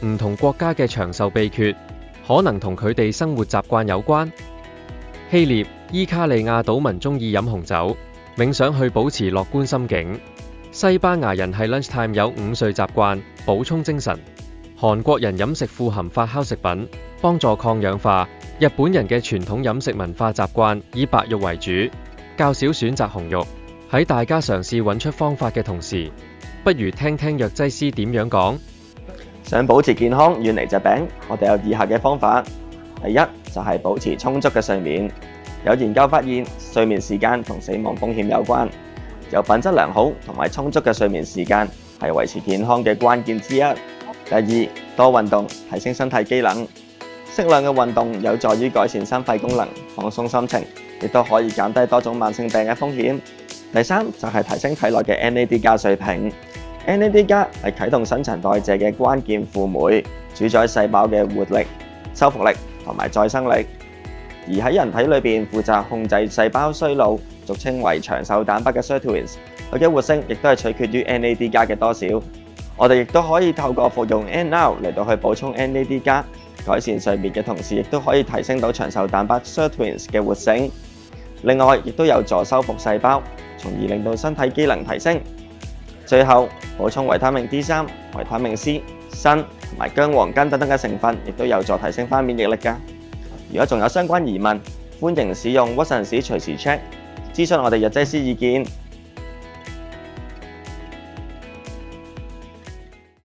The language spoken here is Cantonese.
唔同國家嘅長壽秘訣，可能同佢哋生活習慣有關。希臘、伊卡利亞島民中意飲紅酒，冥想去保持樂觀心境。西班牙人係 lunchtime 有午睡習慣，補充精神。韓國人飲食富含發酵食品，幫助抗氧化。日本人嘅傳統飲食文化習慣以白肉為主，較少選擇紅肉。喺大家嘗試揾出方法嘅同時，不如聽聽藥劑師點樣講。想保持健康、遠離疾病，我哋有以下嘅方法。第一就係保持充足嘅睡眠。有研究發現，睡眠時間同死亡風險有關。有品質良好同埋充足嘅睡眠時間係維持健康嘅關鍵之一。第二，多運動，提升身體機能。適量嘅運動有助於改善心肺功能、放鬆心情，亦都可以減低多種慢性病嘅風險。第三就係提升體內嘅 NAD+ 水平。NAD+ 係啟動新陳代謝嘅關鍵輔酶，主宰細胞嘅活力、修復力同埋再生力。而喺人體裏邊負責控制細胞衰老，俗稱為長壽蛋白嘅 sirtuins， 佢嘅活性亦都係取決於 NAD+ 嘅多少。我哋亦都可以透過服用 NR 嚟到去補充 NAD+，改善睡眠嘅同時，亦都可以提升到長壽蛋白 sirtuins 嘅活性。另外，亦都有助修復細胞，從而令到身體機能提升。最後，補充維他命 D3、維他命 C、鋅同埋薑黃根等等嘅成分，亦都有助提升返免疫力㗎。如果仲有相關疑問，歡迎使用屈臣氏隨時 check，諮詢我哋藥劑師意見。